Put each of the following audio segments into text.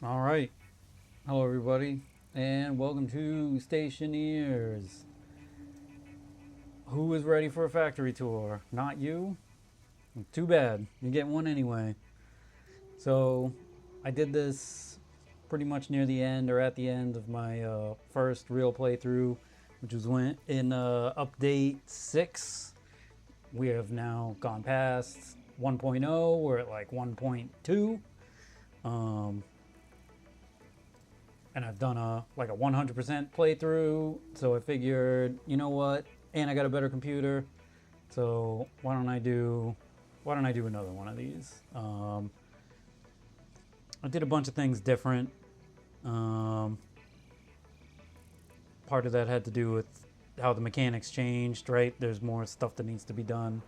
All right. Hello, everybody, and welcome to Stationeers. Who is ready for a factory tour? Not you? Too bad. You get one anyway. So, I did this pretty much near the end or at the end of my first real playthrough, which was when in update 6. We have now gone past 1.0. We're at like 1.2. Um, and I've done a 100% playthrough. So I figured, you know what? And I got a better computer, so why don't I do another one of these? I did a bunch of things different. Um, Part of that had to do with how the mechanics changed. Right, there's more stuff that needs to be done.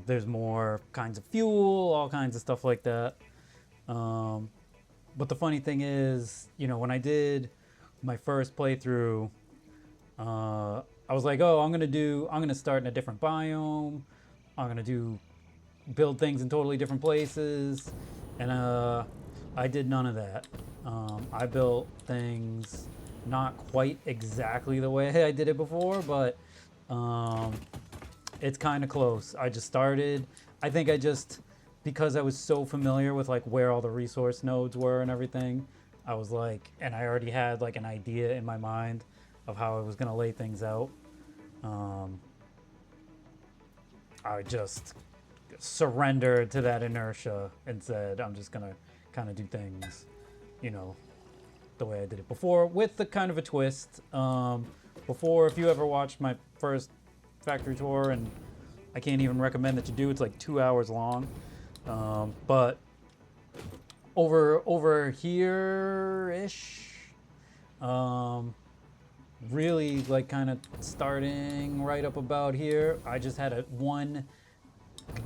There's more kinds of fuel, all kinds of stuff like that. Um, but the funny thing is, when I did my first playthrough, I was like, oh, I'm gonna start in a different biome. I'm gonna build things in totally different places, and I did none of that. I built things not quite exactly the way I did it before, but um, it's kind of close. I just started. I think because I was so familiar with like where all the resource nodes were and everything, I was like, and I already had like an idea in my mind of how I was gonna lay things out. Um, I just surrendered to that inertia and said, I'm just gonna kind of do things, you know, the way I did it before, with the kind of a twist. Before, if you ever watched my first factory tour, and I can't even recommend that you do, it's like 2 hours long. But over here ish, um, really like kind of starting right up about here, I just had one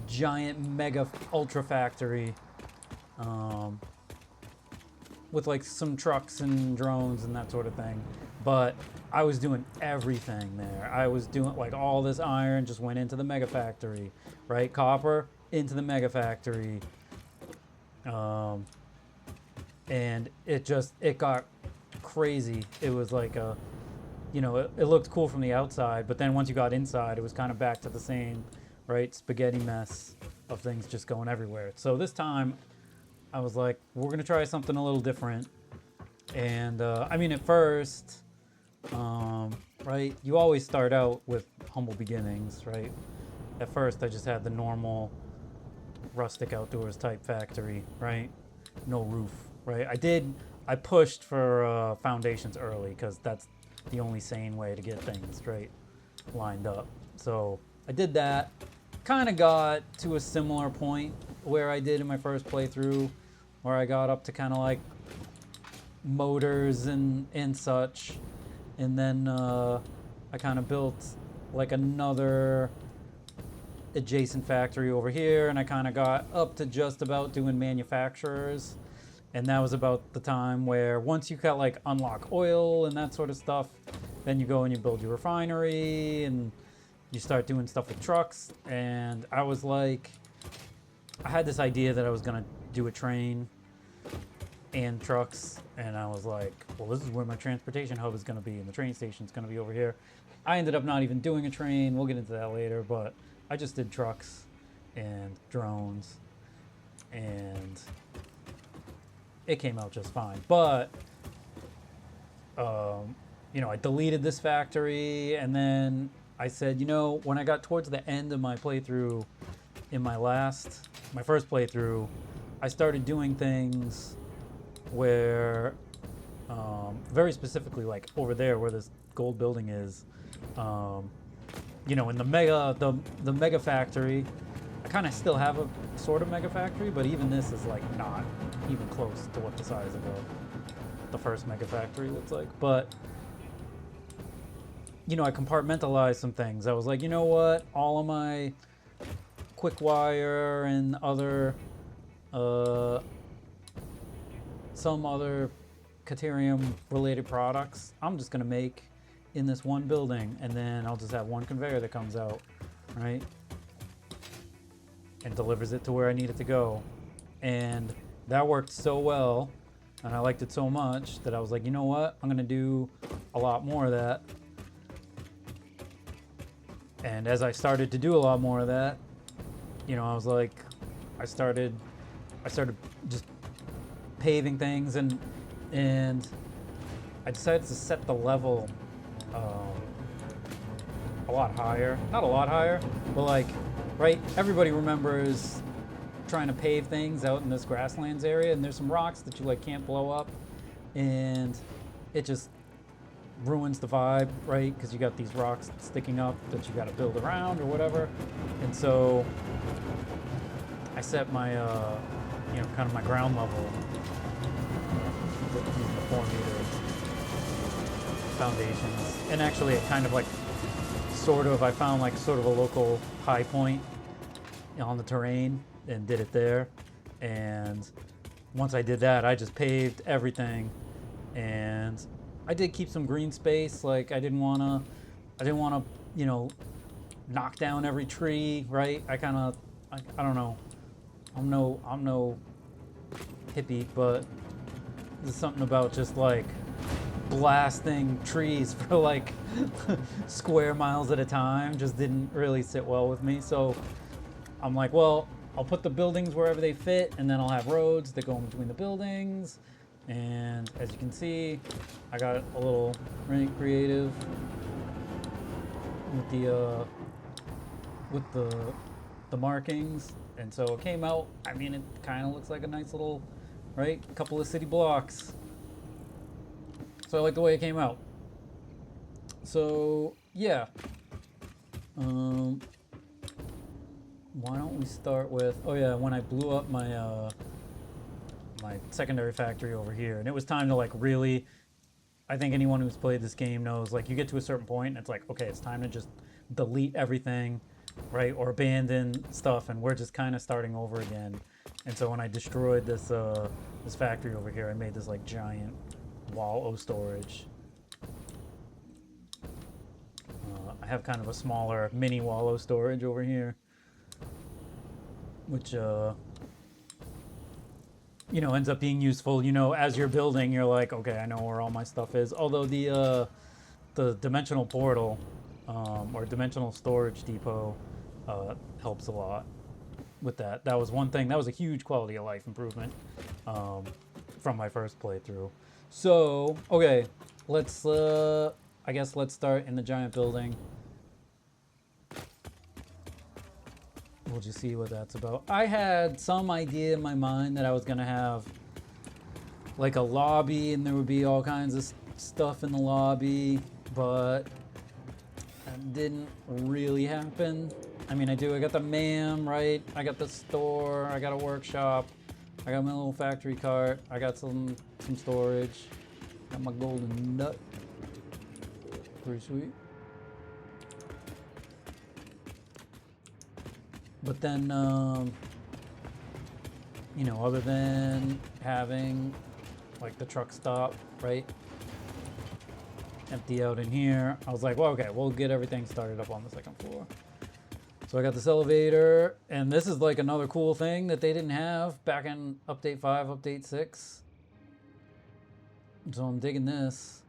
giant mega ultra factory, um, with like some trucks and drones and that sort of thing. But I was doing everything there. I was doing like all this iron just went into the mega factory, right? Copper into the mega factory. Um, and it got crazy. It was like it looked cool from the outside, but then once you got inside, it was kind of back to the same, right, spaghetti mess of things just going everywhere. So this time, I was like, we're gonna try something a little different. And I mean, at first, right, you always start out with humble beginnings, right? At first, I just had the normal rustic outdoors type factory, right? No roof, right? I pushed for foundations early because that's the only sane way to get things straight lined up. So I did that. Kind of got to a similar point where I did in my first playthrough, where I got up to kind of like motors and such, and then I kind of built like another adjacent factory over here, and I kind of got up to just about doing manufacturers. And that was about the time where once you got like unlock oil and that sort of stuff, then you go and you build your refinery and you start doing stuff with trucks. And I was like, I had this idea that I was gonna do a train and trucks, and I was like, well, this is where my transportation hub is gonna be, and the train station is gonna be over here. I ended up not even doing a train. We'll get into that later, but I just did trucks and drones, and it came out just fine. But I deleted this factory, and then I said, when I got towards the end of my playthrough, in my first playthrough, I started doing things where, very specifically, like over there where this gold building is, in the mega factory, I kind of still have a sort of mega factory, but even this is like not even close to what the size of the first mega factory looks like. But I compartmentalized some things. I was like, you know what? All of my quick wire and some other Caterium related products, I'm just gonna make in this one building, and then I'll just have one conveyor that comes out, right, and delivers it to where I need it to go. And that worked so well And I liked it so much that I was like, you know what? I'm going to do a lot more of that. And as I started to do a lot more of that, you know, I was like, I started just paving things, and I decided to set the level a lot higher. Not a lot higher, but like, right? Everybody remembers trying to pave things out in this grasslands area, and there's some rocks that you like can't blow up, and it just ruins the vibe, right? Because you got these rocks sticking up that you got to build around or whatever. And so I set my, you know, kind of my ground level using the 4-meter foundations. And actually, it kind of like, I found like sort of a local high point on the terrain and did it there. And once I did that, I just paved everything, and I did keep some green space. Like I didn't want to, you know, knock down every tree, right? I don't know. I'm no hippie, but there's something about just like blasting trees for like square miles at a time just didn't really sit well with me. So I'm like, well, I'll put the buildings wherever they fit, and then I'll have roads that go in between the buildings. And as you can see, I got a little really creative with the markings, and so it came out. I mean, it kind of looks like a nice little, right, couple of city blocks. So I like the way it came out. So yeah, why don't we start with? Oh yeah, when I blew up my my secondary factory over here, and it was time to like really. I think anyone who's played this game knows, like, you get to a certain point and it's like, okay, it's time to just delete everything, right, or abandon stuff, and we're just kind of starting over again. And so when I destroyed this this factory over here, I made this like giant wall of storage. I have kind of a smaller mini wallow storage over here, which you know, ends up being useful. You know, as you're building, you're like, okay, I know where all my stuff is. Although the dimensional portal or dimensional storage depot helps a lot with that. That was one thing. That was a huge quality of life improvement from my first playthrough. So okay, let's I guess let's start in the giant building. We'll just see what that's about. I had some idea in my mind that I was gonna have like a lobby, and there would be all kinds of stuff in the lobby, but that didn't really happen. I mean, I got the MAM, right? I got the store, I got a workshop, I got my little factory cart, I got some storage, got my golden nut. Pretty sweet. But then, you know, other than having like the truck stop, right, empty out in here, I was like, well, okay, we'll get everything started up on the second floor. So I got this elevator, and this is like another cool thing that they didn't have back in Update 5, Update 6. So I'm digging this.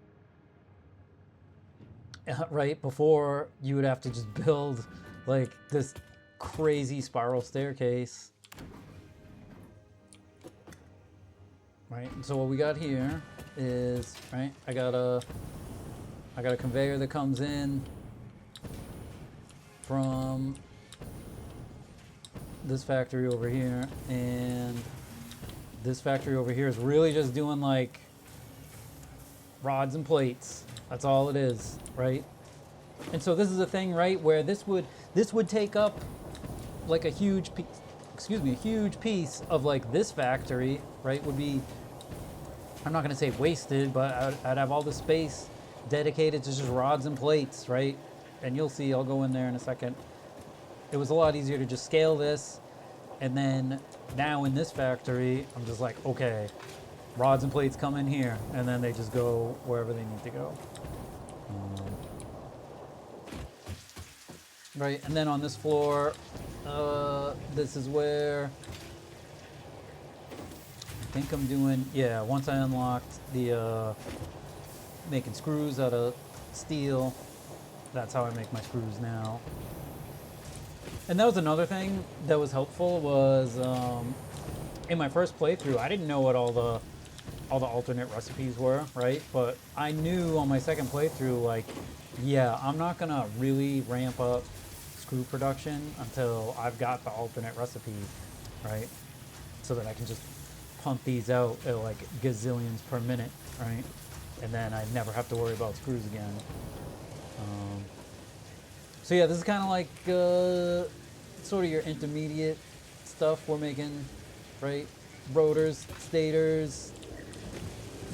Right, before you would have to just build like this crazy spiral staircase, right? And so what we got here is, right, I got a conveyor that comes in from this factory over here, and this factory over here is really just doing like rods and plates. That's all it is, right? And so this is a thing, right, where this would take up like a huge piece of like this factory, right? Would be, I'm not going to say wasted, but I'd have all the space dedicated to just rods and plates, right? And you'll see, I'll go in there in a second. It was a lot easier to just scale this, and then now in this factory, I'm just like, okay, rods and plates come in here, and then they just go wherever they need to go. Right, and then on this floor, this is where think I'm doing, yeah, once I unlocked the making screws out of steel, that's how I make my screws now. And that was another thing that was helpful was in my first playthrough, I didn't know what all the alternate recipes were, right? But I knew on my second playthrough, like, yeah, I'm not gonna really ramp up screw production until I've got the alternate recipe, right? So that I can just pump these out at like gazillions per minute, right? And then I never have to worry about screws again. So yeah, this is kind of like sort of your intermediate stuff we're making, right? Rotors, stators,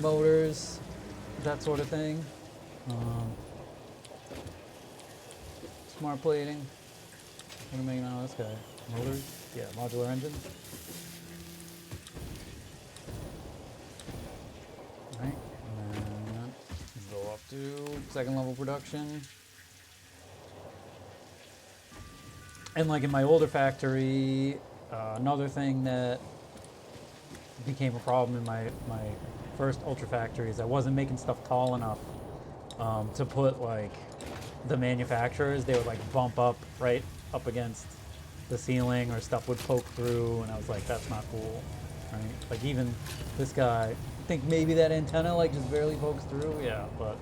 motors, that sort of thing. Smart plating. What am I making out of this guy? Motors? Yeah, modular engines. Alright, and then go up to second level production. And like in my older factory, another thing that became a problem in my first Ultra factory is I wasn't making stuff tall enough to put like the manufacturers. They would like bump up right up against the ceiling or stuff would poke through, and I was like, that's not cool, right? Like even this guy, I think maybe that antenna like just barely pokes through, yeah, but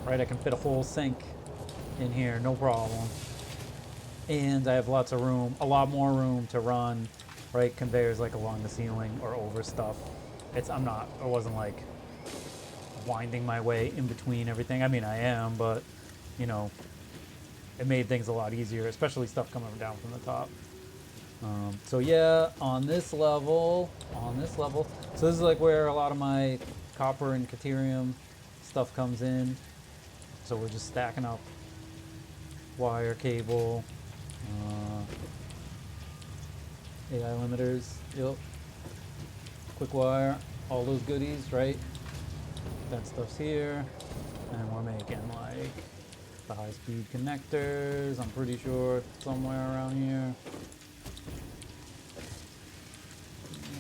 right, I can fit a whole sink in here, no problem. And I have lots of room, a lot more room to run, right, conveyors like along the ceiling or over stuff. I wasn't like winding my way in between everything. I mean, I am, but you know, it made things a lot easier, especially stuff coming down from the top. So yeah, on this level, so this is like where a lot of my copper and caterium stuff comes in. So we're just stacking up wire, cable, AI limiters, yep, quick wire, all those goodies, right? That stuff's here, and we're making like the high-speed connectors, I'm pretty sure somewhere around here.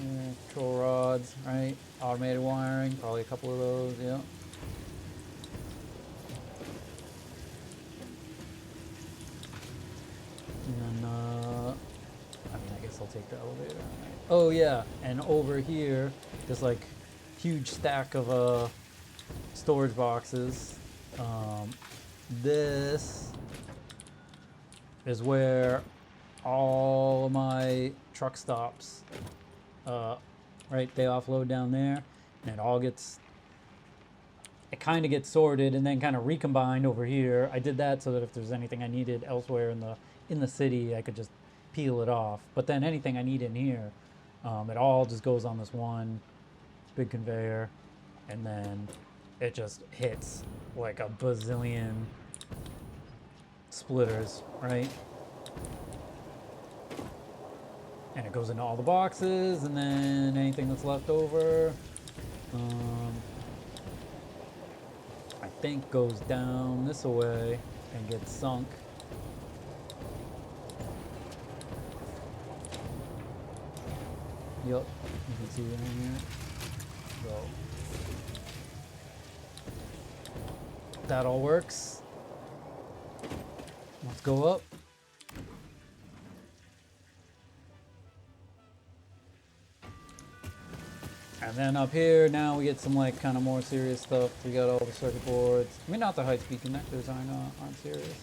Yeah, control rods, right? Automated wiring, probably a couple of those, yeah. And then, I mean, I guess I'll take the elevator. Right? Oh yeah, and over here, there's like huge stack of storage boxes. This is where all of my truck stops, right? They offload down there, and it kind of gets sorted and then kind of recombined over here. I did that so that if there's anything I needed elsewhere in the city, I could just peel it off. But then anything I need in here, it all just goes on this one big conveyor, and then it just hits like a bazillion splitters, right? And it goes into all the boxes, and then anything that's left over, I think goes down this way and gets sunk. Yep, you can see it in here. So that all works. Let's go up. And then up here, now we get some like kind of more serious stuff. We got all the circuit boards. I mean, not the high-speed connectors aren't serious.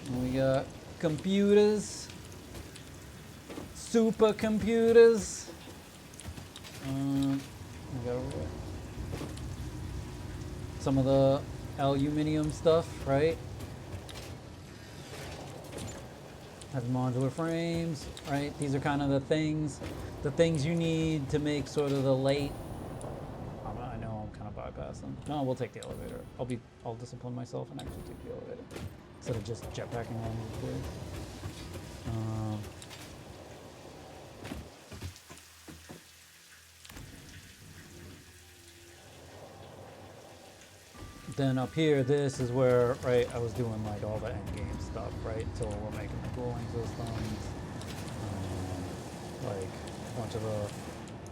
And we got computers, supercomputers. We got over there. Some of the aluminum stuff, right? Have modular frames, right? These are kind of the things you need to make sort of the late. I know I'm kind of bypassing. No, we'll take the elevator. I'll discipline myself and actually take the elevator instead of just jetpacking along the way. Then up here, this is where, right, I was doing like all the end game stuff, right? So we're making the cooling systems, like a bunch of the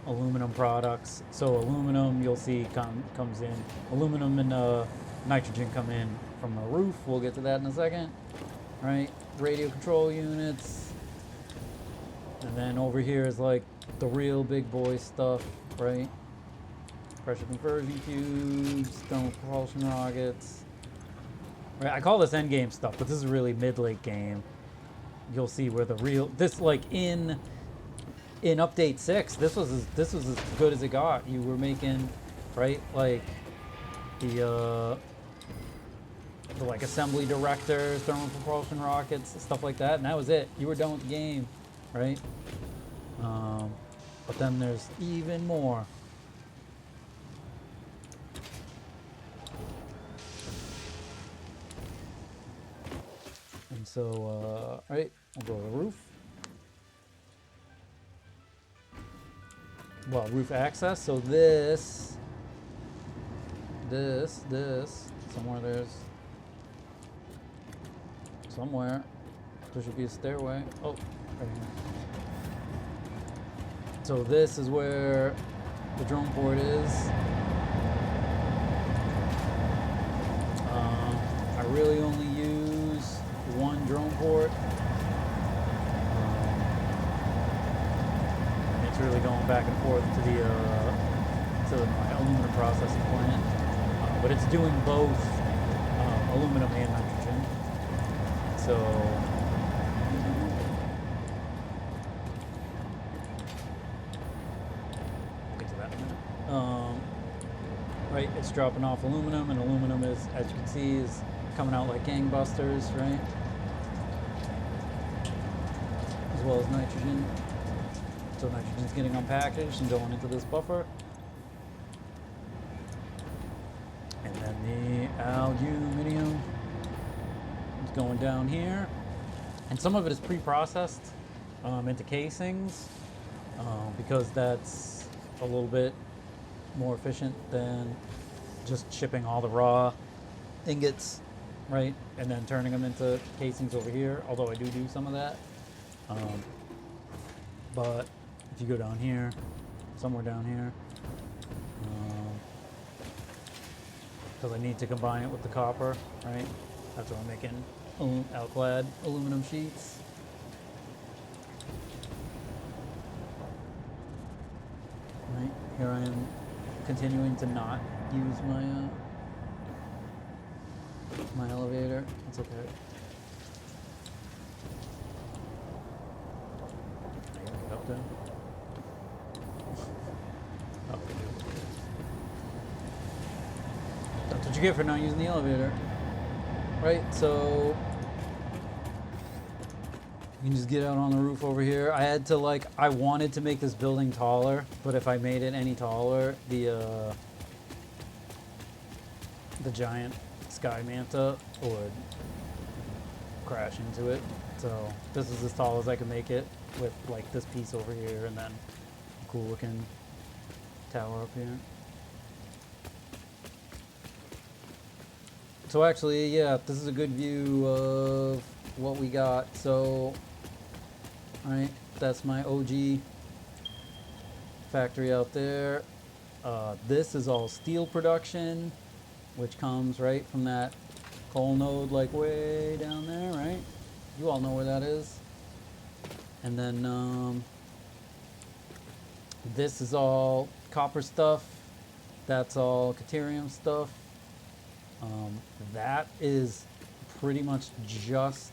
aluminum products. So aluminum, you'll see, comes in. Aluminum and nitrogen come in from the roof. We'll get to that in a second. Right? Radio control units. And then over here is like the real big boy stuff, right? Pressure conversion cubes, thermal propulsion rockets. Right, I call this end game stuff, but this is really mid-late game. You'll see where the real like in update 6, this was as good as it got. You were making, right, like the like assembly directors, thermal propulsion rockets, stuff like that, and that was it. You were done with the game, right? But then there's even more. And so, right, we'll go to the roof. Well, roof access. So this, somewhere there should be a stairway. Oh, right here. So this is where the drone port is. I really only use one drone port. It's really going back and forth to my aluminum processing plant, but it's doing both aluminum and nitrogen. So we'll get to that in a minute. Right, it's dropping off aluminum, and aluminum is, as you can see, is coming out like gangbusters, right? As well as nitrogen. So nitrogen's getting unpackaged and going into this buffer. And then the aluminum is going down here. And some of it is pre-processed into casings because that's a little bit more efficient than just shipping all the raw ingots, right? And then turning them into casings over here, although I do some of that. But if you go down here, somewhere down here, because I need to combine it with the copper, right? That's why I'm making alclad aluminum sheets. Right, here I am continuing to not use my my elevator. It's okay. I gotta get up there. Oh, that's what you get for not using the elevator. Right, so you can just get out on the roof over here. I had to I wanted to make this building taller, but if I made it any taller, the giant sky manta would crash into it. So this is as tall as I can make it with this piece over here and then a cool looking tower up here. So actually, yeah, this is a good view of what we got. So, right, that's my OG factory out there. This is all steel production, which comes right from that coal node way down there, right? You all know where that is. And then this is all copper stuff. That's all caterium stuff. That is pretty much just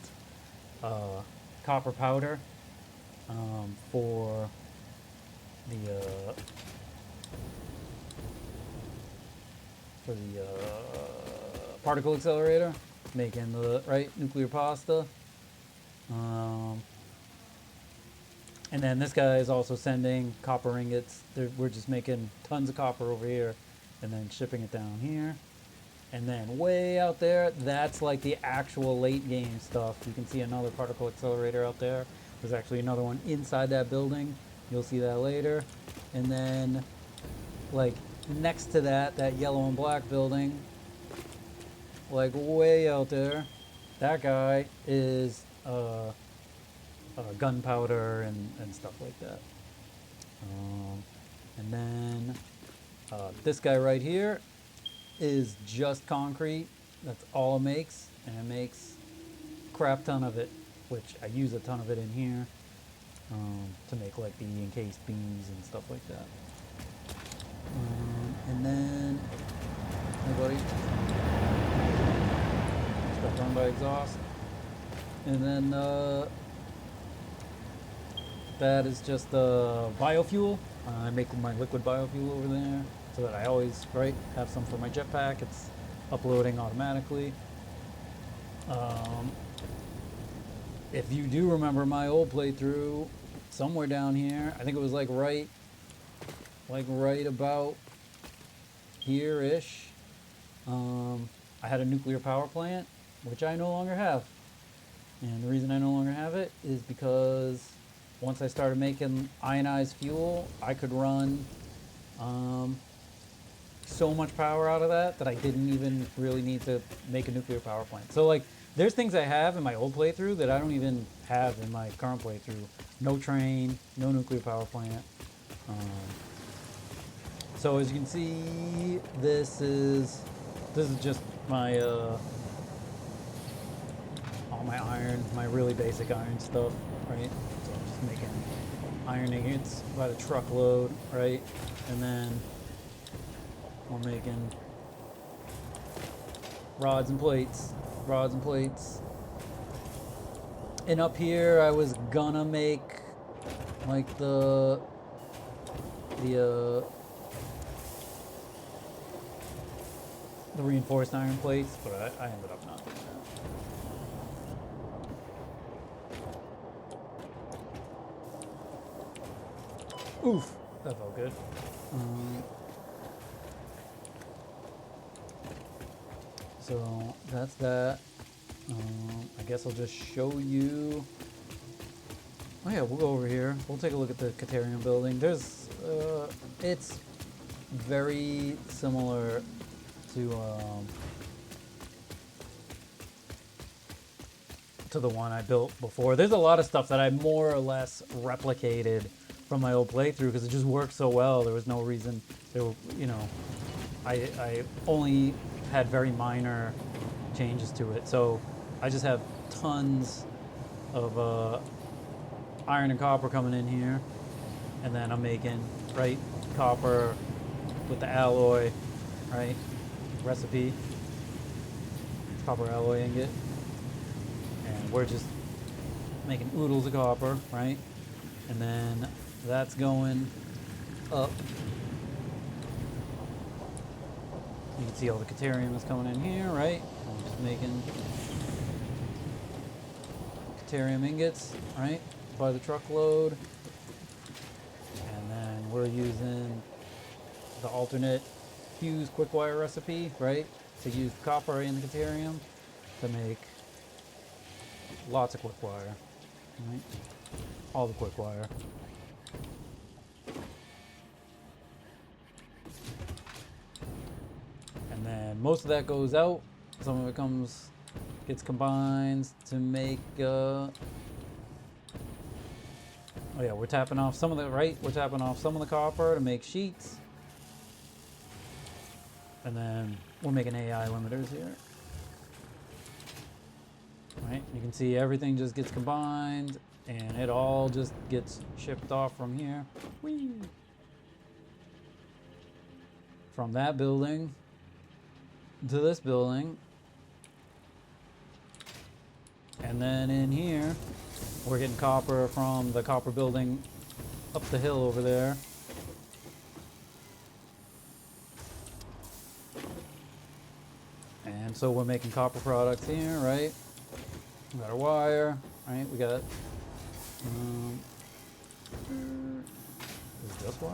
copper powder for the particle accelerator, making the nuclear pasta. And then this guy is also sending copper ingots. We're just making tons of copper over here and then shipping it down here. And then way out there, that's the actual late game stuff. You can see another particle accelerator out there. There's actually another one inside that building. You'll see that later. And then next to that yellow and black building, way out there, that guy is gunpowder and stuff like that. And then this guy right here is just concrete. That's all it makes, and it makes a crap ton of it, which I use a ton of it in here to make like the encased beams and stuff like that. And then, hey buddy, just got burned by exhaust. And then that is just biofuel. I make my liquid biofuel over there so that I always have some for my jetpack. It's uploading automatically. If you do remember my old playthrough, somewhere down here, I think it was like right about here-ish, I had a nuclear power plant, which I no longer have. And the reason I no longer have it is because once I started making ionized fuel, I could run so much power out of that I didn't even really need to make a nuclear power plant. So like, there's things I have in my old playthrough that I don't even have in my current playthrough. No train, no nuclear power plant. So as you can see, this is just my all my iron, my really basic iron stuff, right? So I'm just making iron ingots by the truckload, right? And then we're making rods and plates. And up here, I was gonna make like the reinforced iron plates, but I ended up not doing that. Oof, that felt good. So that's that. I guess I'll just show you. Oh yeah, we'll go over here. We'll take a look at the Caterium building. There's, it's very similar to the one I built before. There's a lot of stuff that I more or less replicated from my old playthrough because it just worked so well. There was no reason. I only had very minor changes to it. So I just have tons of iron and copper coming in here, and then I'm making copper with the alloy, right? Recipe, copper alloy ingot, and we're just making oodles of copper, right? And then that's going up. You can see all the Caterium is coming in here, right? I'm just making Caterium ingots, right? By the truckload. And then we're using the alternate fuse quick wire recipe, right? To use copper in the Caterium to make lots of quick wire, right? All the quick wire. And then most of that goes out. Some of it gets combined to make, oh yeah, we're tapping off some of the, we're tapping off some of the copper to make sheets. And then we're making AI limiters here. Right, you can see everything just gets combined and it all just gets shipped off from here. Whee! From that building to this building. And then in here, we're getting copper from the copper building up the hill over there. And so we're making copper products here, right? We got our wire, right? We got, is this wire?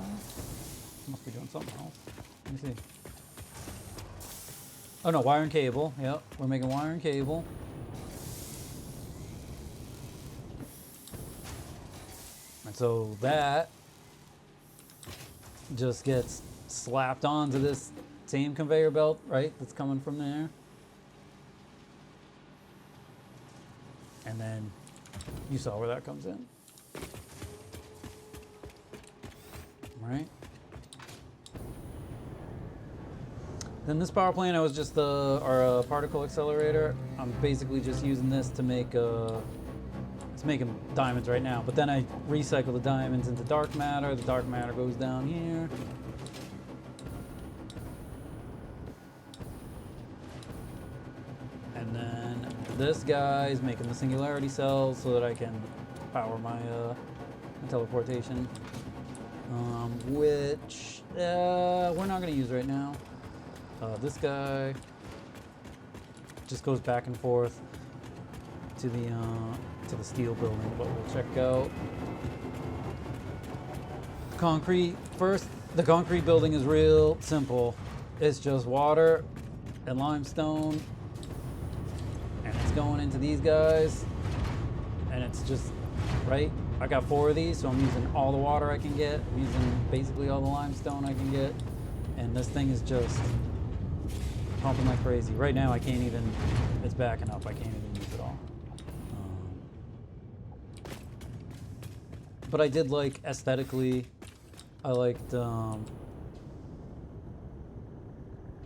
Must be doing something else. Let me see. Oh no, wire and cable. Yep, we're making wire and cable. And so that just gets slapped onto this same conveyor belt, right? That's coming from there. And then you saw where that comes in. Right? Then this power plant, I was just our particle accelerator. I'm basically just using this to make it's making diamonds right now. But then I recycle the diamonds into dark matter. The dark matter goes down here. And then this guy is making the singularity cells so that I can power my teleportation, which we're not going to use right now. This guy just goes back and forth to the steel building, but we'll check out concrete first. The concrete building is real simple. It's just water and limestone, and it's going into these guys, and it's just right. I got 4 of these, so I'm using all the water I can get. I'm using basically all the limestone I can get, and this thing is just pumping like crazy. Right now I can't even, it's backing up. I can't even use it all. But I did like aesthetically, I liked how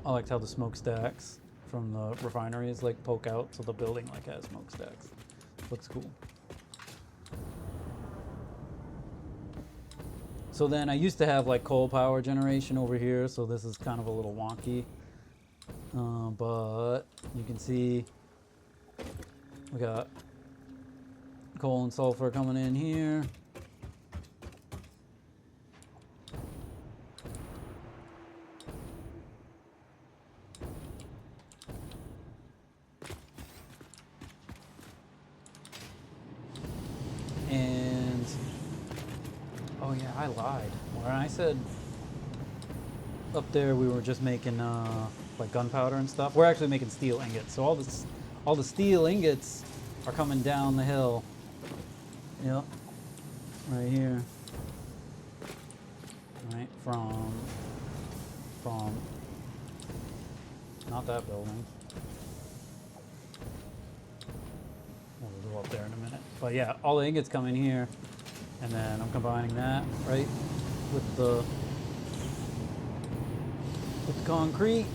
the smokestacks from the refineries like poke out, so the building like has smokestacks. Looks cool. So then I used to have like coal power generation over here, so this is kind of a little wonky. But you can see we got coal and sulfur coming in here. And oh yeah, I lied. When I said up there we were just making like gunpowder and stuff, we're actually making steel ingots. So all the steel ingots are coming down the hill. Yep, right here. Right from not that building. We'll go up there in a minute. But yeah, all the ingots come in here, and then I'm combining that right with the concrete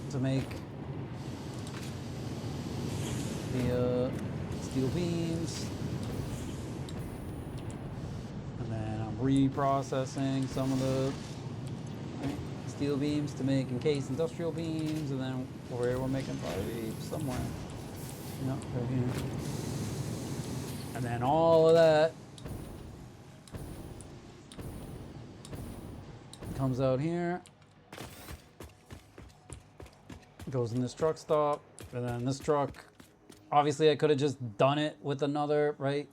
to make the steel beams, and then I'm reprocessing some of the steel beams to make encased industrial beams, and then over here we're making pipes somewhere. Yep, right here. And then all of that comes out here, goes in this truck stop, and then this truck, obviously I could have just done it with another, right,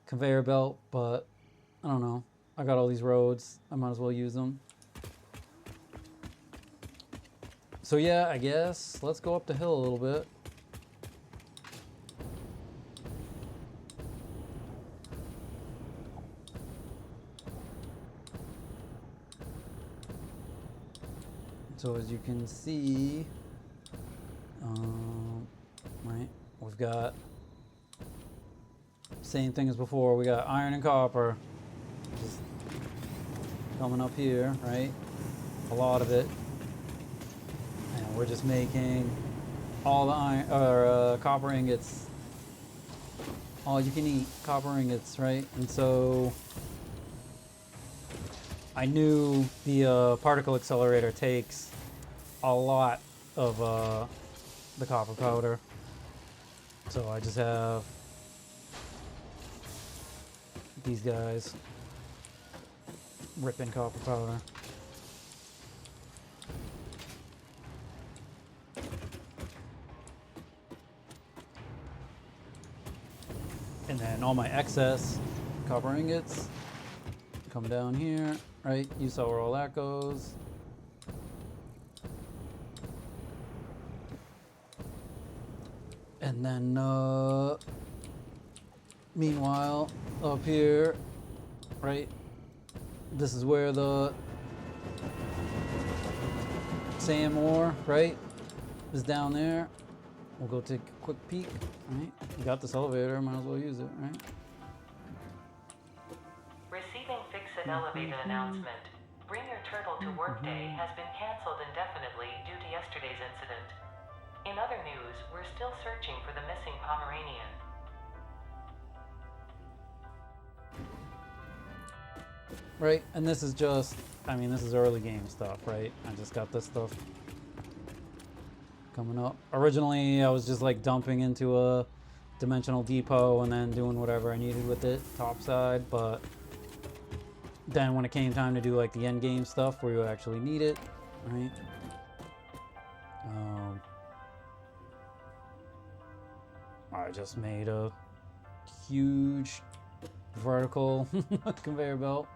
conveyor belt, but I don't know. I got all these roads, I might as well use them. So yeah, I guess let's go up the hill a little bit. So as you can see, right, we've got same thing as before. We got iron and copper just coming up here, right? A lot of it, and we're just making all the iron or copper ingots. All you can eat copper ingots, right? And so I knew the particle accelerator takes a lot of the copper powder, so I just have these guys ripping copper powder. And then all my excess copper ingots come down here, right? You saw where all that goes. And then, meanwhile, up here, right, this is where the sand ore, right, is down there. We'll go take a quick peek, right? You got this elevator, might as well use it, right? Receiving fixed elevator announcement. Bring Your Turtle to Work Day has been canceled indefinitely due to yesterday's incident. In other news, we're still searching for the missing Pomeranian. Right, and this is just, I mean, this is early game stuff, right? I just got this stuff coming up. Originally, I was just like dumping into a dimensional depot and then doing whatever I needed with it, topside, but then when it came time to do like the end game stuff where you actually need it, right? I just made a huge vertical conveyor belt.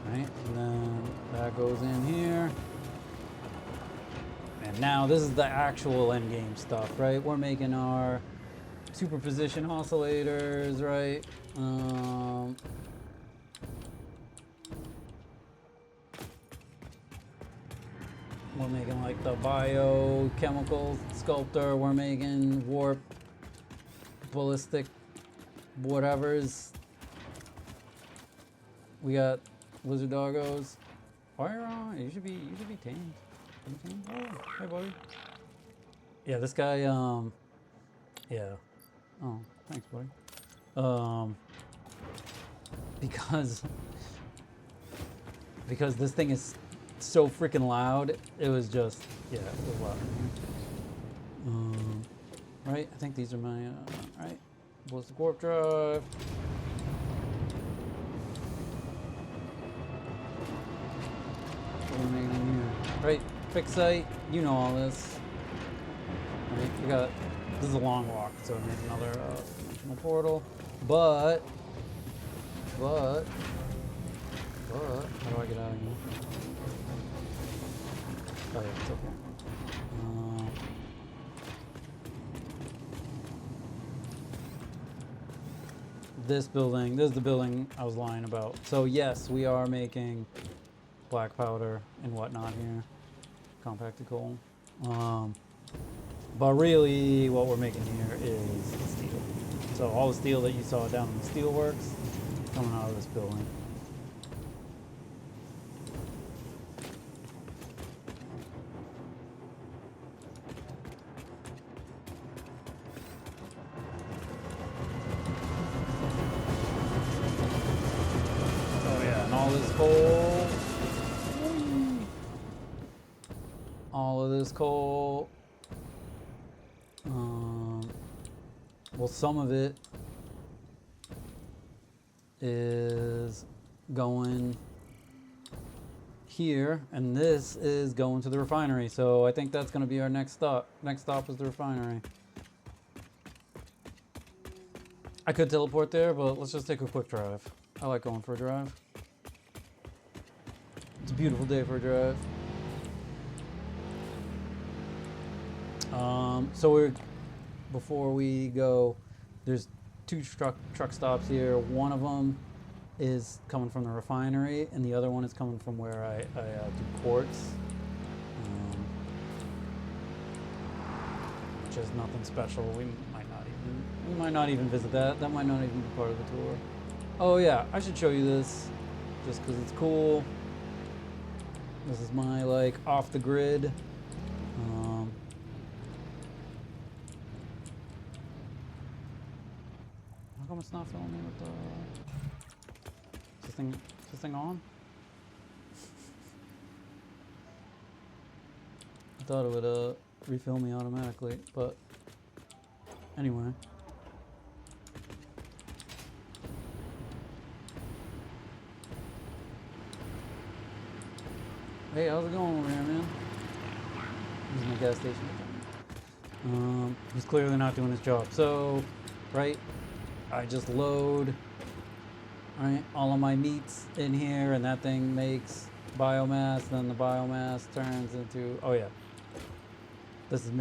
Right, and then that goes in here. And now this is the actual end game stuff, right? We're making our superposition oscillators, right? We're making like the biochemical sculptor. We're making warp, ballistic, whatevers. We got lizard doggos. Fire on! You should be tamed. Oh, hey buddy. Yeah, this guy. Yeah. Oh, thanks, buddy. Because this thing is so freaking loud, it was just, yeah, it was loud. Right, I think these are my, right, ballistic warp drive. What are we making in here? Right, fix site, you know all this. Right, we got, this is a long walk, so we made another dimensional portal, but, how do I get out of here? Oh yeah, it's okay. This building, this is the building I was lying about. So yes, we are making black powder and whatnot here, compacted coal. But really what we're making here is steel. So all the steel that you saw down in the steel works coming out of this building. All of this coal, well, some of it is going here, and this is going to the refinery. So I think that's going to be our next stop. Next stop is the refinery. I could teleport there, but let's just take a quick drive. I like going for a drive. It's a beautiful day for a drive. So before we go, there's two truck stops here. One of them is coming from the refinery, and the other one is coming from where I do quartz, which is nothing special. We might not even visit that. That might not even be part of the tour. Oh yeah, I should show you this, just because it's cool. This is my like off the grid. How come it's not filling me with the? Is this thing on? I thought it would refill me automatically, but anyway. Hey, how's it going over here, man? This is my gas station. He's clearly not doing his job. So, right, I just load, right, all of my meats in here, and that thing makes biomass. Then the biomass turns into, oh yeah, this is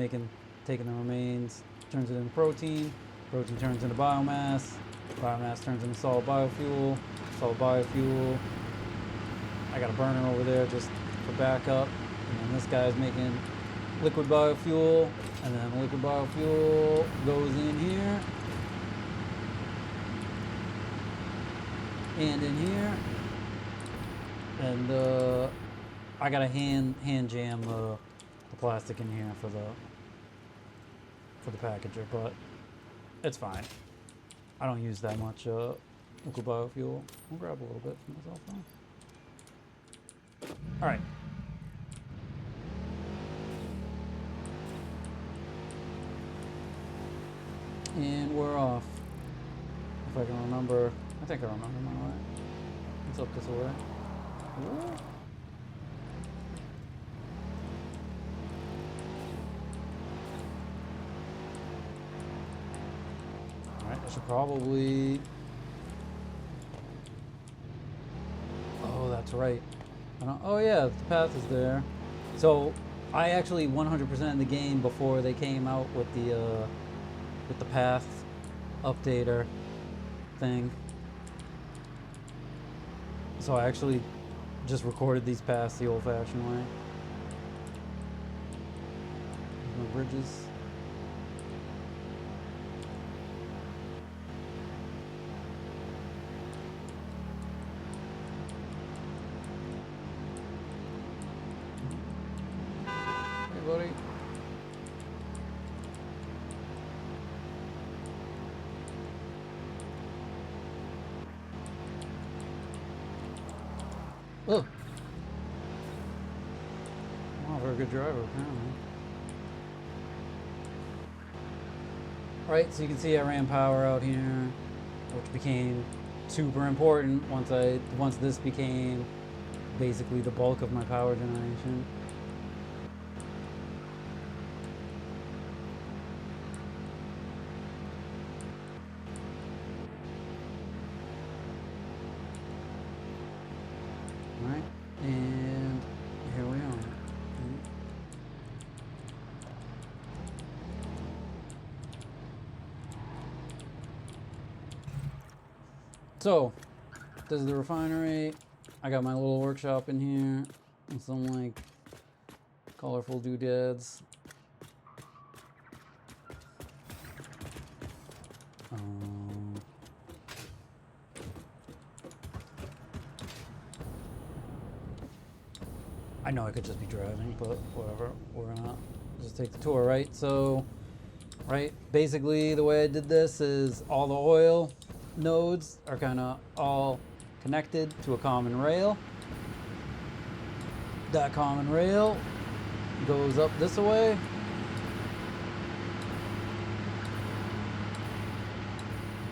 taking the remains, turns it into protein. Protein turns into biomass. Biomass turns into solid biofuel. Solid biofuel. I got a burner over there just for backup. And then this guy's making liquid biofuel, and then the liquid biofuel goes in here and in here, and I gotta hand jam the plastic in here for the packager, but it's fine. I don't use that much liquid biofuel. I'll grab a little bit for myself now. All right. And we're off. If I can remember, I think I remember my way. It's up this way. Ooh. Alright, I should probably... Oh, that's right. Oh yeah, the path is there. So, I actually 100% of the game before they came out with the path updater thing. So I actually just recorded these paths the old-fashioned way. No bridges. Hey, buddy. Oh. I'm not a very good driver, apparently. Alright, so you can see I ran power out here, which became super important once this became basically the bulk of my power generation. Alright, and here we are. So, this is the refinery. I got my little workshop in here with some like colorful doodads. I know I could just be driving, but whatever. We're gonna just take the tour, right? So, right, basically the way I did this is all the oil nodes are kind of all connected to a common rail. That common rail goes up this way.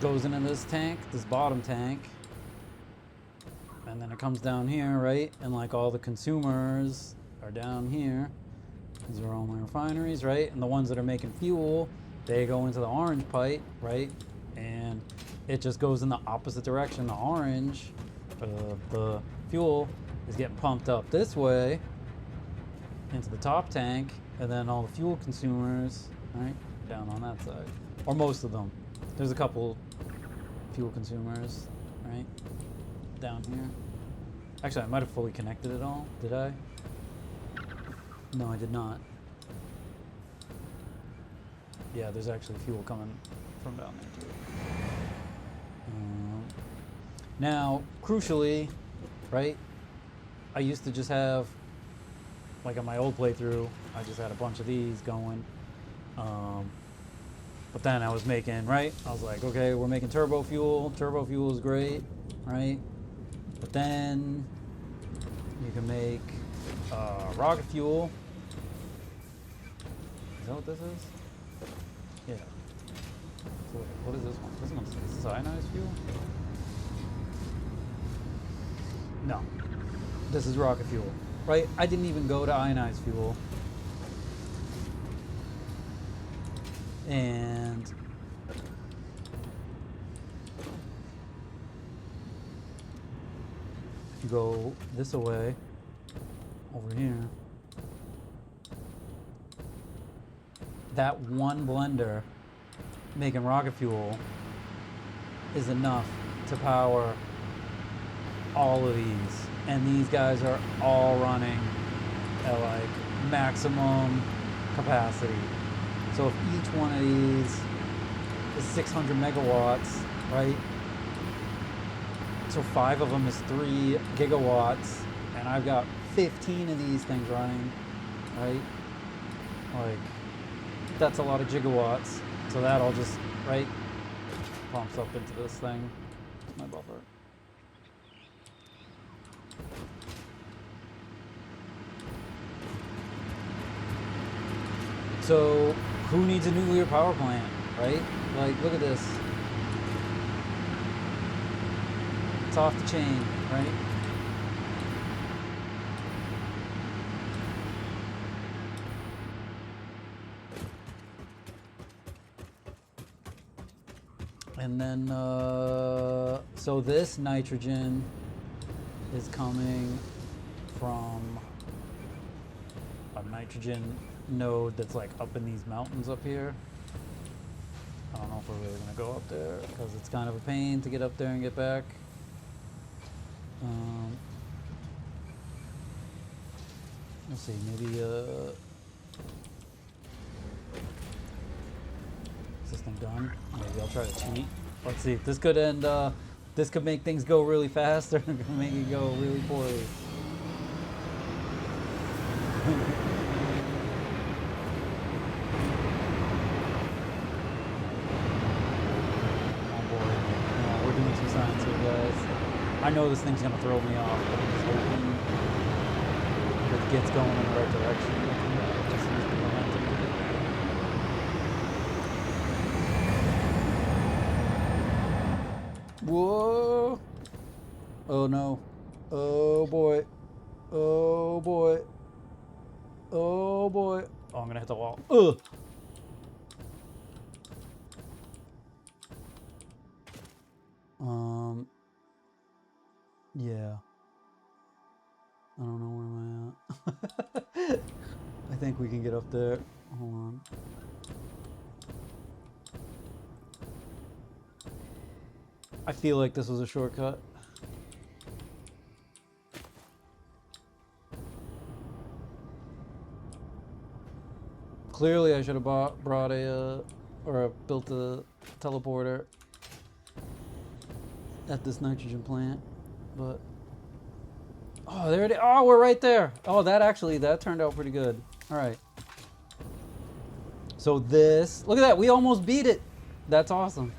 Goes into this tank, this bottom tank. And then it comes down here, right? And like all the consumers are down here. These are all my refineries, right? And the ones that are making fuel, they go into the orange pipe, right? And it just goes in the opposite direction. The orange, the fuel, is getting pumped up this way into the top tank, and then all the fuel consumers, right, down on that side. Or most of them. There's a couple fuel consumers, right, down here. Actually, I might have fully connected it all. Did I? No, I did not. Yeah, there's actually fuel coming from down there too. Now, crucially, right, I used to just have, like on my old playthrough, I just had a bunch of these going. But then I was making, right, I was like, okay, we're making turbo fuel. Turbo fuel is great, right? But then you can make rocket fuel. Is that what this is? Yeah. So what is this one? Is this ionized fuel? No. This is rocket fuel, right? I didn't even go to ionized fuel. And if you go this way, over here, that one blender making rocket fuel is enough to power all of these. And these guys are all running at like maximum capacity. So if each one of these is 600 megawatts, right? So 5 of them is 3 gigawatts, and I've got 15 of these things running, right? Like, that's a lot of gigawatts. So that all just, right, pumps up into this thing. It's my buffer. So who needs a nuclear power plant, right? Like, look at this. It's off the chain, right? And then, so this nitrogen is coming from a nitrogen node that's like up in these mountains up here. I don't know if we're really gonna go up there because it's kind of a pain to get up there and get back. Let's see, maybe is this thing done? Maybe I'll try to cheat. Let's see. This could end. This could make things go really fast, or it could make it go really poorly. Oh boy, no, we're doing some science here, guys. I know this thing's gonna throw me off, but I'm just hoping it gets going in the right direction. Just use the momentum to get there. Whoa! Oh no! Oh boy! Oh boy! Oh boy! Oh, I'm gonna hit the wall. Ugh! Yeah. I don't know where am I at. I think we can get up there. Hold on. I feel like this was a shortcut. Clearly I should have brought a, or built a teleporter at this nitrogen plant, but oh, there it is. Oh, we're right there. Oh, that turned out pretty good. All right. So this, look at that. We almost beat it. That's awesome.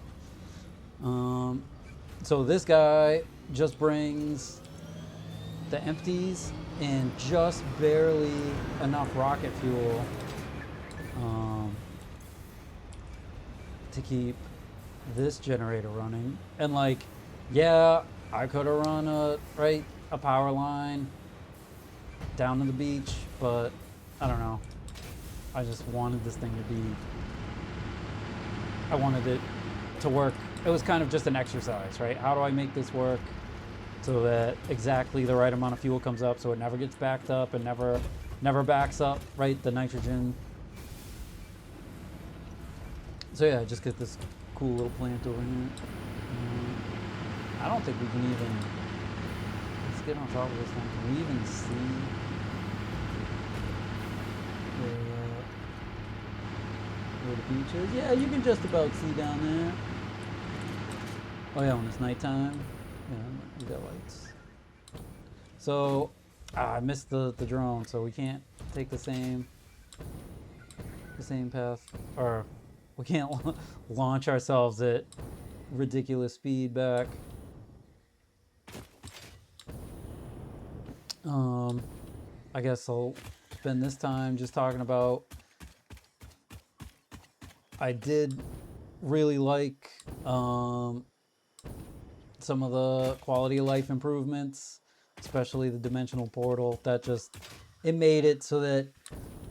So this guy just brings the empties and just barely enough rocket fuel to keep this generator running. And like, yeah, I could have run a power line down to the beach, but I don't know. I just wanted this thing to be, I wanted it to work. It was kind of just an exercise, right? How do I make this work so that exactly the right amount of fuel comes up so it never gets backed up and never backs up, right? The nitrogen. So yeah, just get this cool little plant over here. I don't think we can even, let's get on top of this thing. Can we even see where the beach is? Yeah, you can just about see down there. Oh yeah, when it's nighttime, yeah, we got lights. So I missed the drone, so we can't take the same path, or we can't launch ourselves at ridiculous speed back. I guess I'll spend this time just talking about, I did really like some of the quality of life improvements, especially the dimensional portal. That just, it made it so that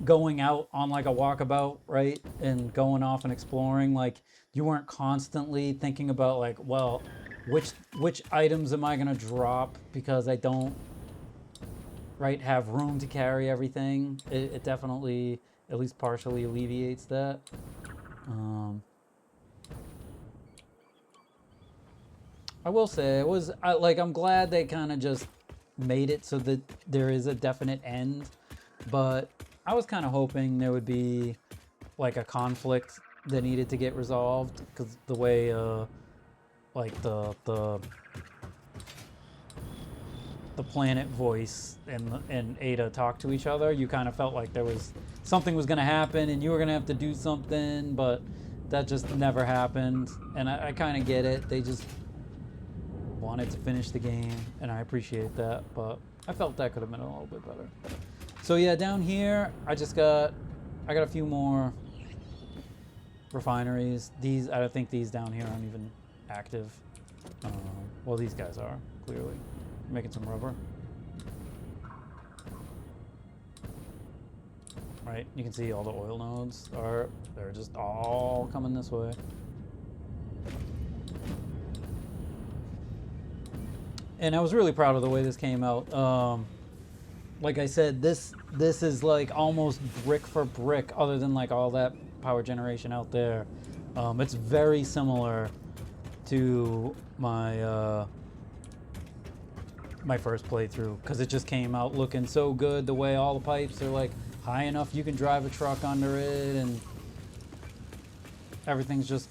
going out on like a walkabout, right, and going off and exploring, like you weren't constantly thinking about like, well, which items am I gonna drop because I don't, right, have room to carry everything. It definitely at least partially alleviates that. I will say I'm glad they kind of just made it so that there is a definite end, but I was kind of hoping there would be like a conflict that needed to get resolved, because the way like the planet voice and Ada talk to each other, you kind of felt like there was something was going to happen and you were going to have to do something, but that just never happened. And I kind of get it. They just wanted to finish the game, and I appreciate that, but I felt that could have been a little bit better. So yeah, down here, I got a few more refineries. I don't think these down here aren't even active. Well, these guys are, clearly. Making some rubber. Right, you can see all the oil nodes they're just all coming this way. And I was really proud of the way this came out. Like I said, this is like almost brick for brick, other than like all that power generation out there. It's very similar to my my first playthrough, because it just came out looking so good. The way all the pipes are like high enough you can drive a truck under it, and everything's just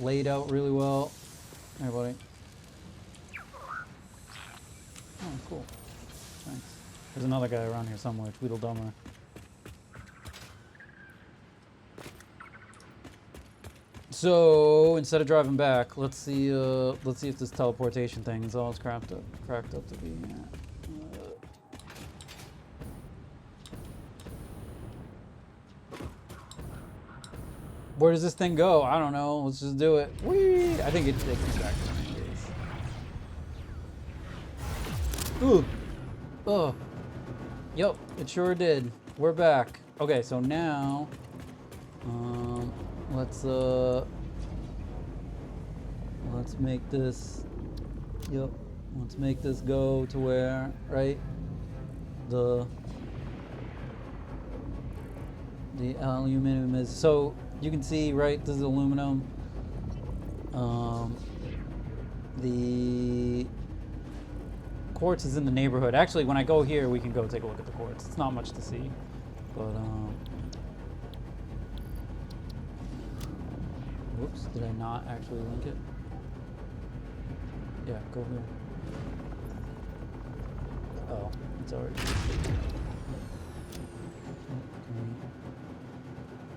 laid out really well. Hey, buddy. Oh, cool. Thanks. There's another guy around here somewhere, Tweedledummer. So instead of driving back, let's see if this teleportation thing is all it's cracked up to be. Where does this thing go? I don't know. Let's just do it. Whee! I think it comes back to the main base. Ooh. Oh. Yep, it sure did. We're back. Okay, so now, let's make this. Yep. Let's make this go to where, right? The aluminum is, so you can see, right, this is aluminum. The quartz is in the neighborhood. Actually, when I go here, we can go take a look at the quartz. It's not much to see, but whoops, did I not actually link it? Yeah, go here. Oh, it's already.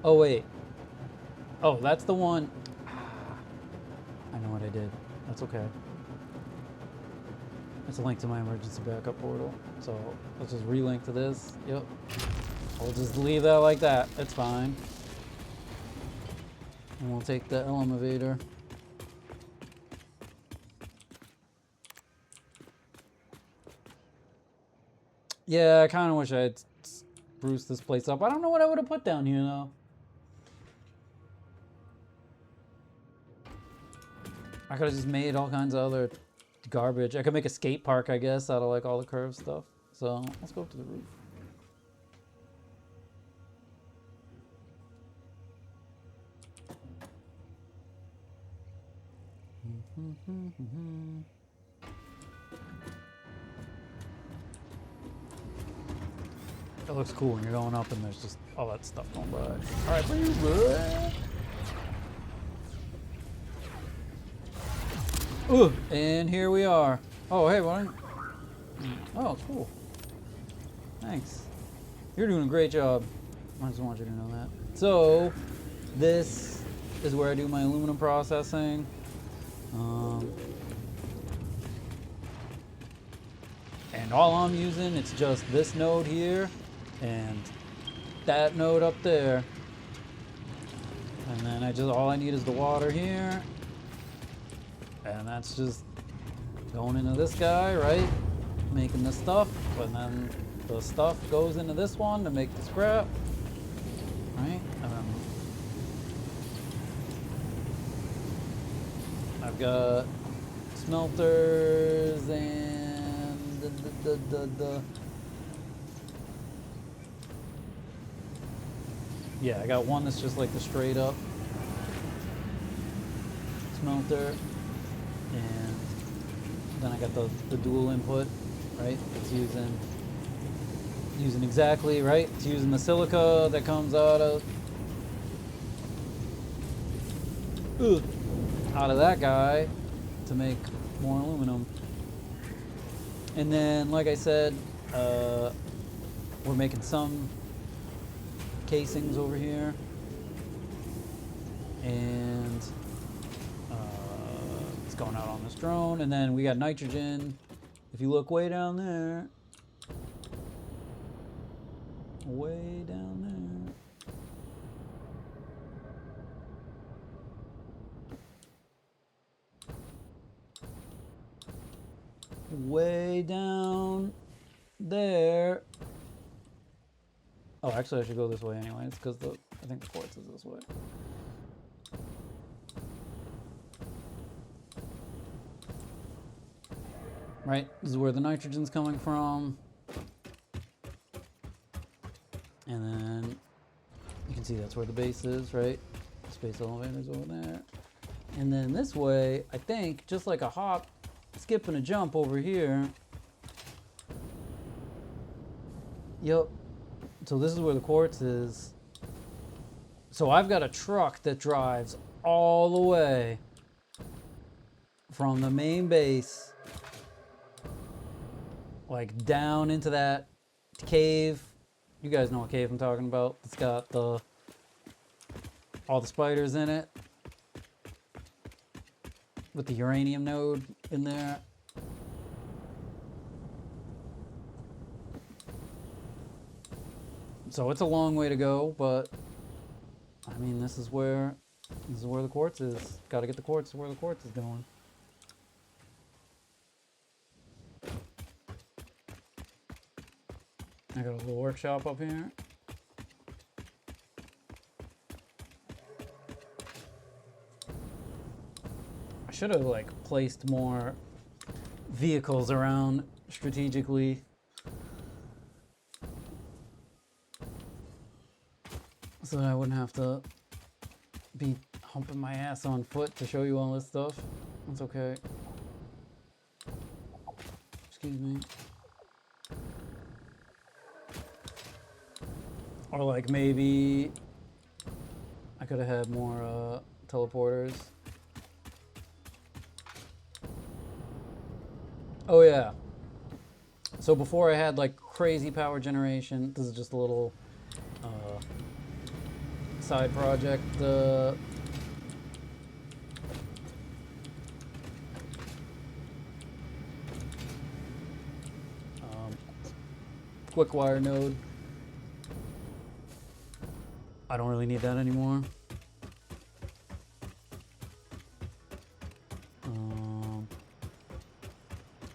Oh wait. Oh, that's the one. I know what I did. That's okay. It's a link to my emergency backup portal. So let's just relink to this. Yep. We'll just leave that like that. It's fine. And we'll take the elevator. Yeah, I kind of wish I had spruced this place up. I don't know what I would have put down here though. I could have just made all kinds of other garbage. I could make a skate park, I guess, out of like all the curved stuff. So let's go up to the roof. That looks cool when you're going up and there's just all that stuff going by. All right, bye. Ooh, and here we are. Oh, hey, Warren. Oh, cool. Thanks. You're doing a great job. I just want you to know that. So, this is where I do my aluminum processing. And all I'm using, it's just this node here and that node up there. And then all I need is the water here. And that's just going into this guy, right? Making the stuff, and then the stuff goes into this one to make the scrap, right? I've got smelters and yeah, I got one that's just like the straight up smelter. And then I got the dual input, right? It's using Using exactly, right? It's using the silica that comes out of that guy to make more aluminum. And then, like I said, we're making some casings over here. And it's going out on this drone. And then we got nitrogen. If you look way down there, way down there. Way down there. Oh, actually, I should go this way anyways, because I think the quartz is this way. Right, this is where the nitrogen's coming from. And then you can see that's where the base is, right? Space elevator's over there. And then this way, I think, just like a hop, skip and a jump over here. Yep. So this is where the quartz is. So I've got a truck that drives all the way from the main base, like down into that cave. You guys know what cave I'm talking about. It's got all the spiders in it with the uranium node in there. So it's a long way to go, but I mean, this is where the quartz is. Got to get the quartz to where the quartz is going. I got a little workshop up here. I should have like placed more vehicles around strategically. So that I wouldn't have to be humping my ass on foot to show you all this stuff. That's okay. Excuse me. Or like maybe I could have had more teleporters. Oh yeah. So before I had like crazy power generation, this is just a little side project. Quick wire node. I don't really need that anymore.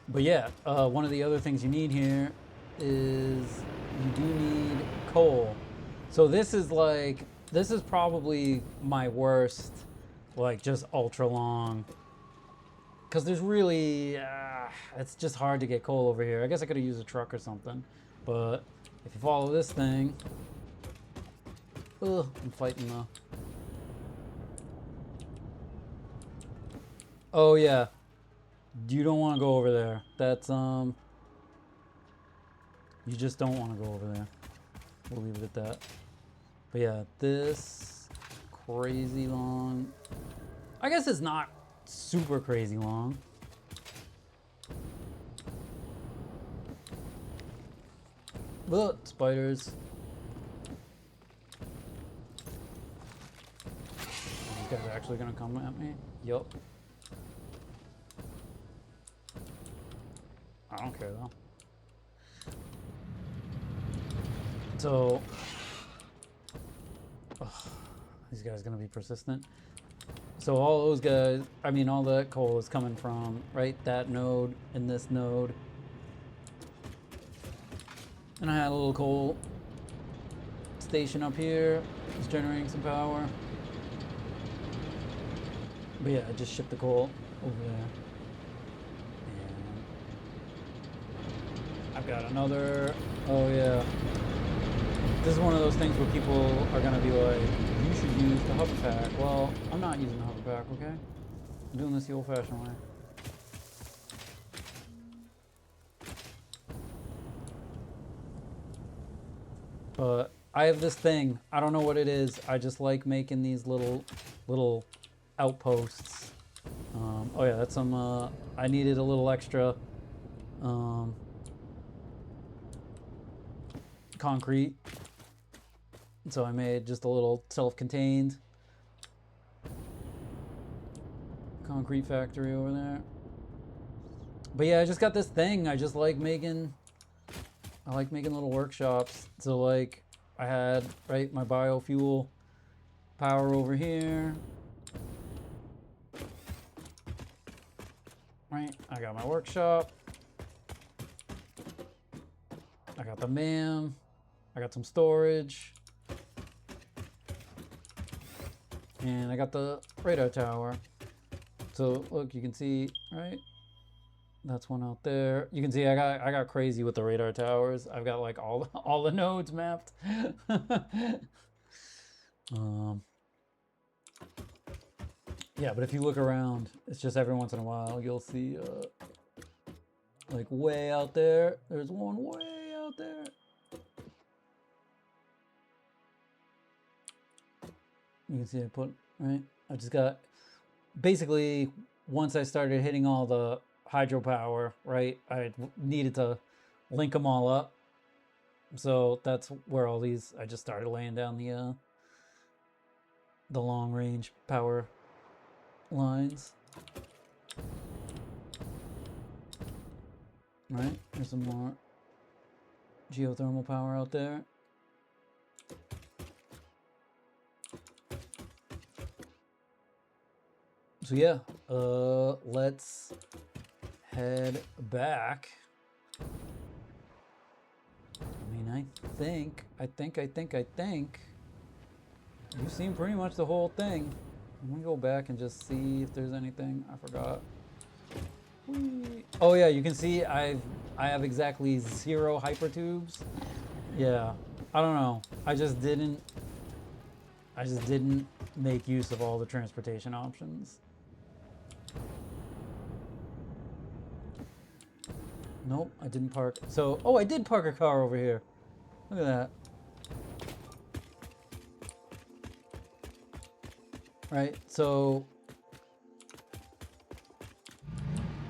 But yeah, one of the other things you need here is you do need coal. So this is probably my worst, like just ultra long. Because there's really, it's just hard to get coal over here. I guess I could have used a truck or something. But if you follow this thing, I'm fighting though. Oh yeah, you don't want to go over there. That's you just don't want to go over there. We'll leave it at that. But yeah, this crazy long. I guess it's not super crazy long. But spiders. These guys are actually gonna come at me? Yup. I don't care though. So, these guys are gonna be persistent. So all those guys, I mean, all that coal is coming from, right, that node and this node. And I had a little coal station up here. It's generating some power. But yeah, I just shipped the coal over there. And I've got another, oh yeah. This is one of those things where people are gonna be like, you should use the hover pack. Well, I'm not using the hover pack, okay? I'm doing this the old-fashioned way. But I have this thing. I don't know what it is. I just like making these little outposts. Oh yeah, that's some. I needed a little extra concrete, so I made just a little self-contained concrete factory over there. But yeah, I just got this thing. I just like making. I like making little workshops. So like, I had right my biofuel power over here. Right, I got my workshop. I got the MAM. I got some storage. And I got the radar tower. So look, you can see, right? That's one out there. You can see I got crazy with the radar towers. I've got like all the nodes mapped. Yeah, but if you look around, it's just every once in a while you'll see like way out there. There's one way out there. You can see I put, right? I just got, basically, once I started hitting all the hydropower, right, I needed to link them all up. So that's where all these, I just started laying down the long range power lines. Right, there's some more geothermal power out there. So yeah, let's head back. I mean, I think you've seen pretty much the whole thing. Let me go back and just see if there's anything I forgot. Whee. Oh yeah, you can see I have exactly 0 hypertubes. Yeah, I don't know. I just didn't make use of all the transportation options. Nope, I didn't park. So, oh, I did park a car over here. Look at that. Right, so,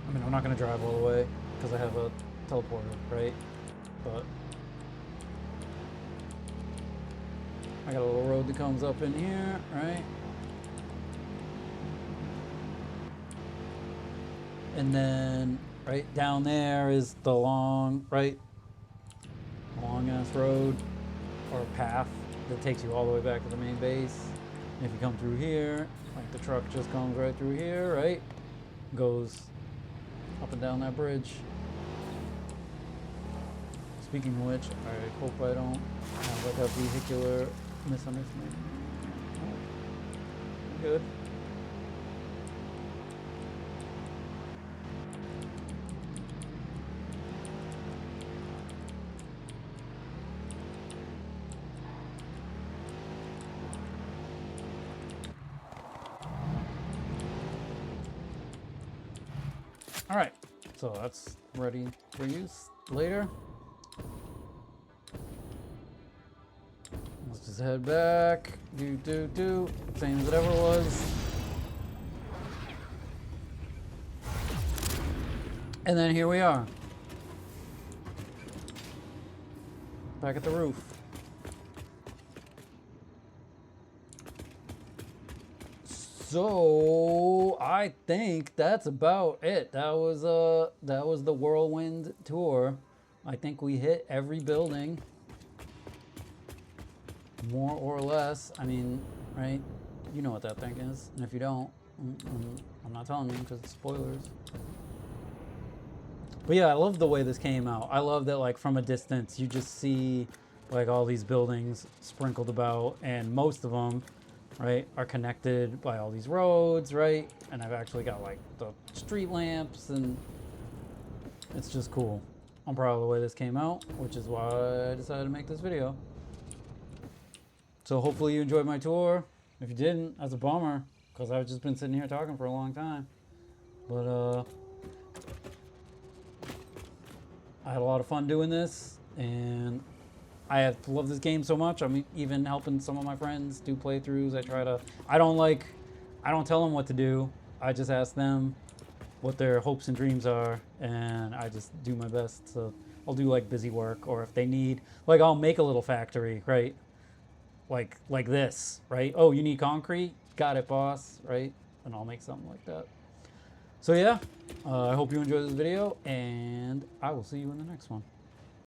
I mean, I'm not going to drive all the way because I have a teleporter, right? But I got a little road that comes up in here, right? And then right down there is the long ass road or path that takes you all the way back to the main base. And if you come through here, like the truck just comes right through here, right? Goes up and down that bridge. Speaking of which, I hope I don't have like a vehicular misunderstanding. Oh, good. All right, so that's ready for use later. Let's just head back. Same as it ever was. And then here we are. Back at the roof. So I think that's about it. That was the whirlwind tour. I think we hit every building, more or less. I mean, right? You know what that thing is, and if you don't, I'm not telling you because it's spoilers. But yeah, I love the way this came out. I love that, like, from a distance you just see like all these buildings sprinkled about, and most of them, right, are connected by all these roads, right? And I've actually got like the street lamps, and it's just cool. I'm proud of the way this came out, which is why I decided to make this video. So hopefully you enjoyed my tour. If you didn't, that's a bummer, because I've just been sitting here talking for a long time. But I had a lot of fun doing this, and I love this game so much. I'm even helping some of my friends do playthroughs. I don't tell them what to do. I just ask them what their hopes and dreams are, and I just do my best. So I'll do like busy work, or if they need, like I'll make a little factory, right? Like this, right? Oh, you need concrete? Got it, boss, right? And I'll make something like that. So yeah, I hope you enjoyed this video, and I will see you in the next one.